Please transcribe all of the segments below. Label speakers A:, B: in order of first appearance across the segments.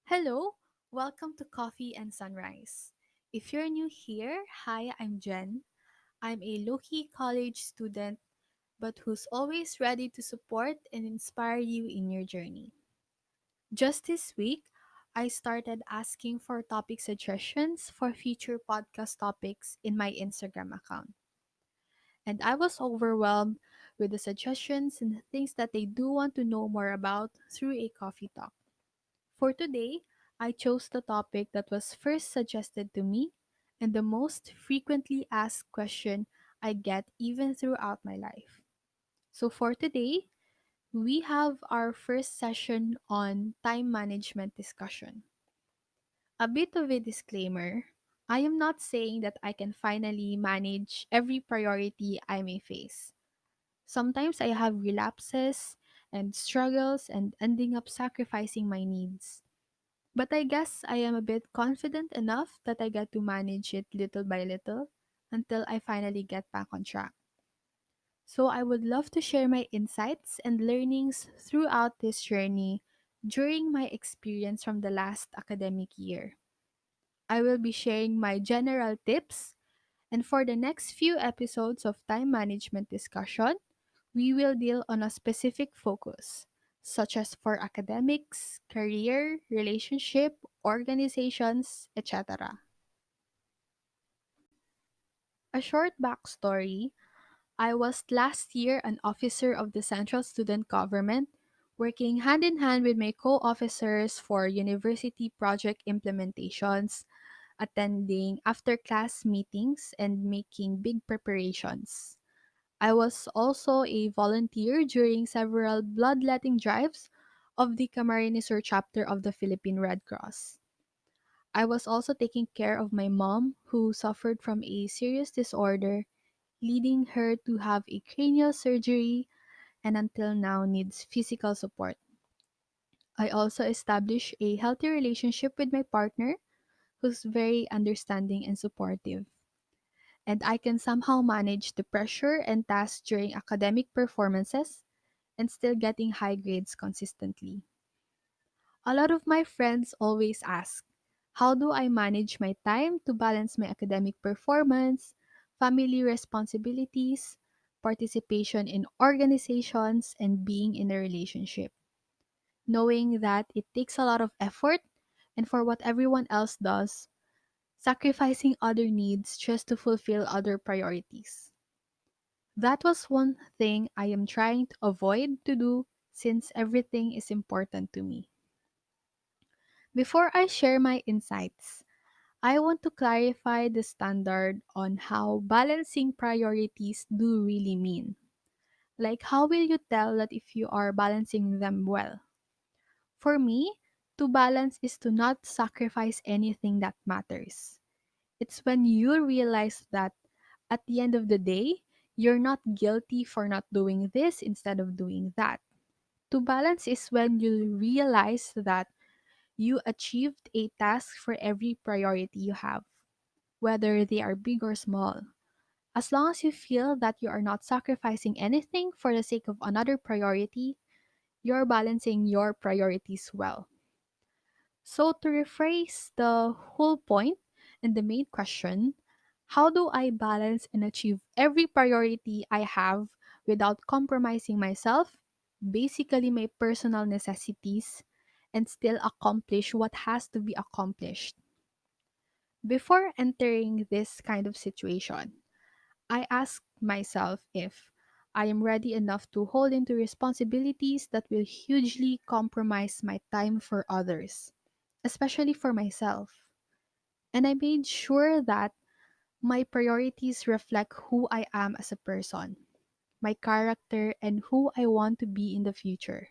A: Hello, welcome to Coffee and Sunrise. If you're new here, hi, I'm Jen. I'm a low key college student, but who's always ready to support and inspire you in your journey. Just this week, I started asking for topic suggestions for future podcast topics in my Instagram account. And I was overwhelmed with the suggestions and the things that they do want to know more about through a coffee talk. For today, I chose the topic that was first suggested to me and the most frequently asked question I get even throughout my life. So, for today, we have our first session on time management discussion. A bit of a disclaimer, I am not saying that I can finally manage every priority I may face. Sometimes I have relapses and struggles and ending up sacrificing my needs. But I guess I am a bit confident enough that I get to manage it little by little until I finally get back on track. So I would love to share my insights and learnings throughout this journey during my experience from the last academic year. I will be sharing my general tips, and for the next few episodes of time management discussion, we will deal on a specific focus, such as for academics, career, relationship, organizations, etc. A short backstory: I was last year an officer of the Central Student Government, working hand in hand with my co officers for university project implementations, attending after class meetings, and making big preparations. I was also a volunteer during several bloodletting drives of the Camarines Sur chapter of the Philippine Red Cross. I was also taking care of my mom, who suffered from a serious disorder, leading her to have a cranial surgery and until now needs physical support. I also established a healthy relationship with my partner, who's very understanding and supportive. And I can somehow manage the pressure and tasks during academic performances and still getting high grades consistently. A lot of my friends always ask, how do I manage my time to balance my academic performance, family responsibilities, participation in organizations, and being in a relationship? Knowing that it takes a lot of effort and for what everyone else does, sacrificing other needs just to fulfill other priorities. That was one thing I am trying to avoid to do since everything is important to me. Before I share my insights, I want to clarify the standard on how balancing priorities do really mean. Like, how will you tell that if you are balancing them well? For me, to balance is to not sacrifice anything that matters. It's when you realize that at the end of the day, you're not guilty for not doing this instead of doing that. To balance is when you realize that you achieved a task for every priority you have, whether they are big or small. As long as you feel that you are not sacrificing anything for the sake of another priority, you're balancing your priorities well. So, to rephrase the whole point and the main question, how do I balance and achieve every priority I have without compromising myself, basically my personal necessities, and still accomplish what has to be accomplished? Before entering this kind of situation, I ask myself if I am ready enough to hold into responsibilities that will hugely compromise my time for others, especially for myself. And I made sure that my priorities reflect who I am as a person, my character, and who I want to be in the future.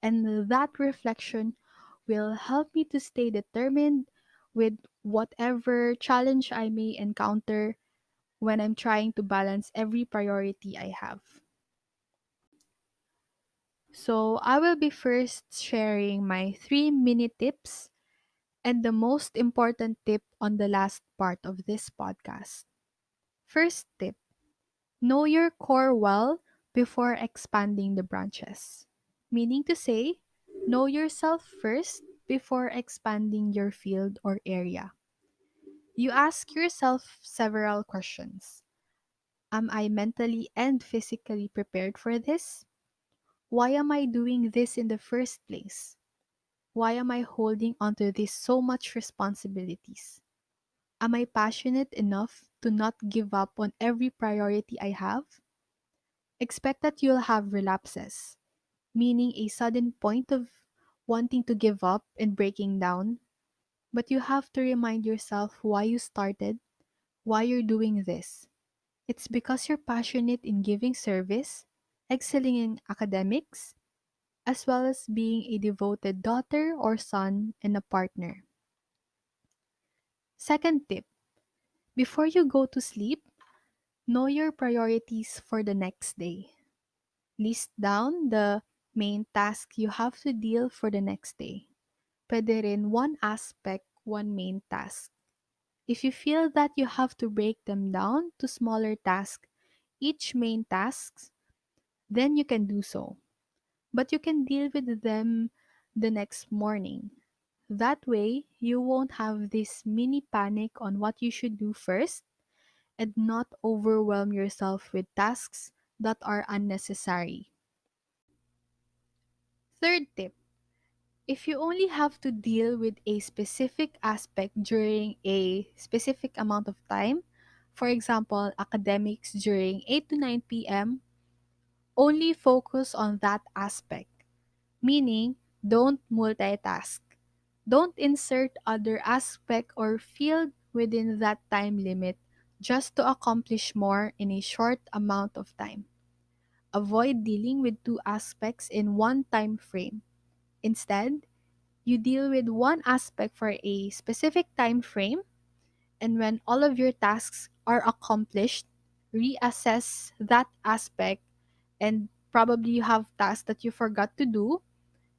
A: And that reflection will help me to stay determined with whatever challenge I may encounter when I'm trying to balance every priority I have. So, I will be first sharing my 3 minute tips and the most important tip on the last part of this podcast. First tip: know your core well before expanding the branches. Meaning to say, know yourself first before expanding your field or area. You ask yourself several questions. Am I mentally and physically prepared for this? Why am I doing this in the first place? Why am I holding onto this so much responsibilities? Am I passionate enough to not give up on every priority I have? Expect that you'll have relapses, meaning a sudden point of wanting to give up and breaking down. But you have to remind yourself why you started, why you're doing this. It's because you're passionate in giving service, excelling in academics, as well as being a devoted daughter or son and a partner. Second tip, before you go to sleep, know your priorities for the next day. List down the main task you have to deal for the next day. Pwede rin one aspect, one main task. If you feel that you have to break them down to smaller tasks, each main tasks, then you can do so. But you can deal with them the next morning. That way, you won't have this mini panic on what you should do first and not overwhelm yourself with tasks that are unnecessary. Third tip, if you only have to deal with a specific aspect during a specific amount of time, for example, academics during 8 to 9 p.m., only focus on that aspect, meaning don't multitask. Don't insert other aspect or field within that time limit just to accomplish more in a short amount of time. Avoid dealing with two aspects in one time frame. Instead, you deal with one aspect for a specific time frame, and when all of your tasks are accomplished, reassess that aspect, and probably you have tasks that you forgot to do,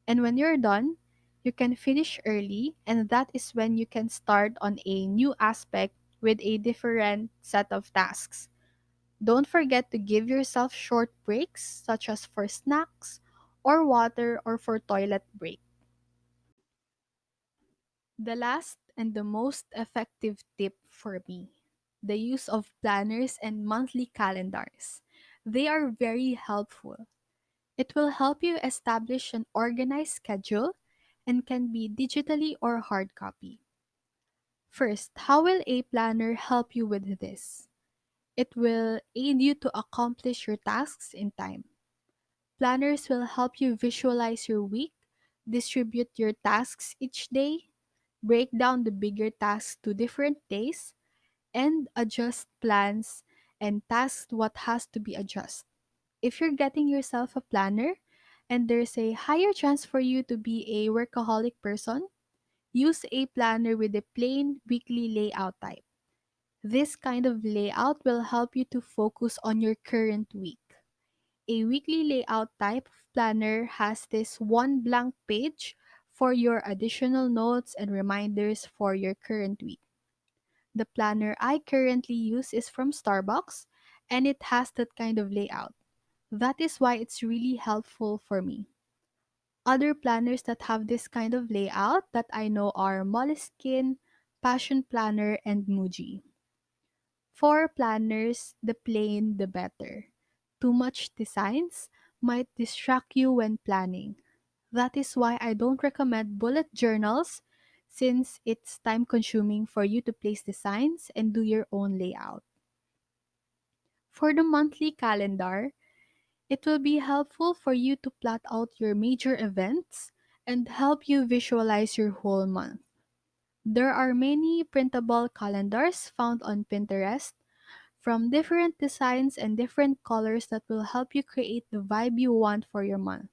A: and when you're done, you can finish early, and that is when you can start on a new aspect with a different set of tasks. Don't forget to give yourself short breaks, such as for snacks, or water, or for toilet break. The last and the most effective tip for me, the use of planners and monthly calendars. They are very helpful. It will help you establish an organized schedule and can be digitally or hard copy. First, how will a planner help you with this? It will aid you to accomplish your tasks in time. Planners will help you visualize your week, distribute your tasks each day, break down the bigger tasks to different days, and adjust plans and tasks what has to be adjusted. If you're getting yourself a planner and there's a higher chance for you to be a workaholic person, use a planner with a plain weekly layout type. This kind of layout will help you to focus on your current week. A weekly layout type of planner has this one blank page for your additional notes and reminders for your current week. The planner I currently use is from Starbucks and it has that kind of layout. That is why it's really helpful for me. Other planners that have this kind of layout that I know are Moleskine, Passion Planner, and Muji. For planners, the plain the better. Too much designs might distract you when planning. That is why I don't recommend bullet journals since it's time consuming for you to place designs and do your own layout. For the monthly calendar, it will be helpful for you to plot out your major events and help you visualize your whole month. There are many printable calendars found on Pinterest from different designs and different colors that will help you create the vibe you want for your month.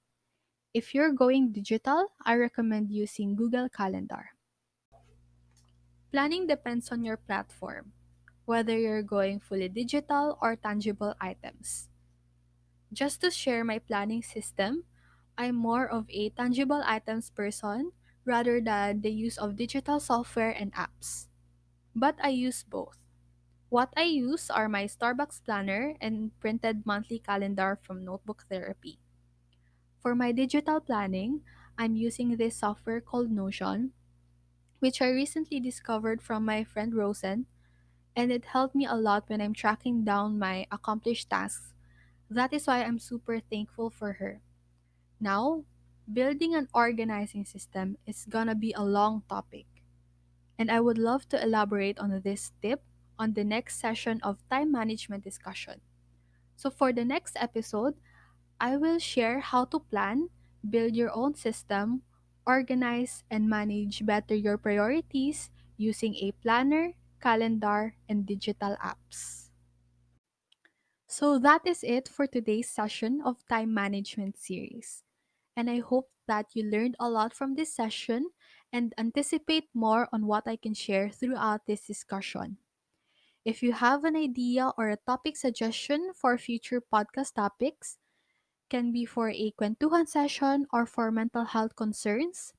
A: If you're going digital, I recommend using Google Calendar. Planning depends on your platform, whether you're going fully digital or tangible items. Just to share my planning system, I'm more of a tangible items person rather than the use of digital software and apps. But I use both. What I use are my Starbucks planner and printed monthly calendar from Notebook Therapy. For my digital planning, I'm using this software called Notion, which I recently discovered from my friend Rosen, and it helped me a lot when I'm tracking down my accomplished tasks. That is why I'm super thankful for her. Now, building an organizing system is gonna be a long topic, and I would love to elaborate on this tip on the next session of time management discussion. So, for the next episode, I will share how to plan, build your own system, organize, and manage better your priorities using a planner, calendar, and digital apps. So that is it for today's session of time management series. And I hope that you learned a lot from this session and anticipate more on what I can share throughout this discussion. If you have an idea or a topic suggestion for future podcast topics, can be for a kwentuhan session or for mental health concerns,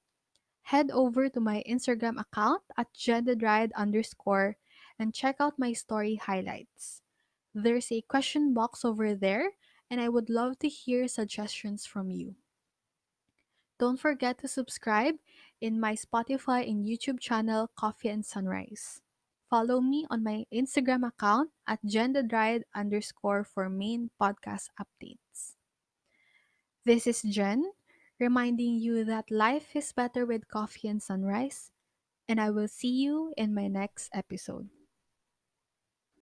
A: head over to my Instagram account at @jedediide_ and check out my story highlights. There's a question box over there, and I would love to hear suggestions from you. Don't forget to subscribe in my Spotify and YouTube channel, Coffee and Sunrise. Follow me on my Instagram account at @gendedried_ for main podcast updates. This is Jen, reminding you that life is better with coffee and sunrise, and I will see you in my next episode.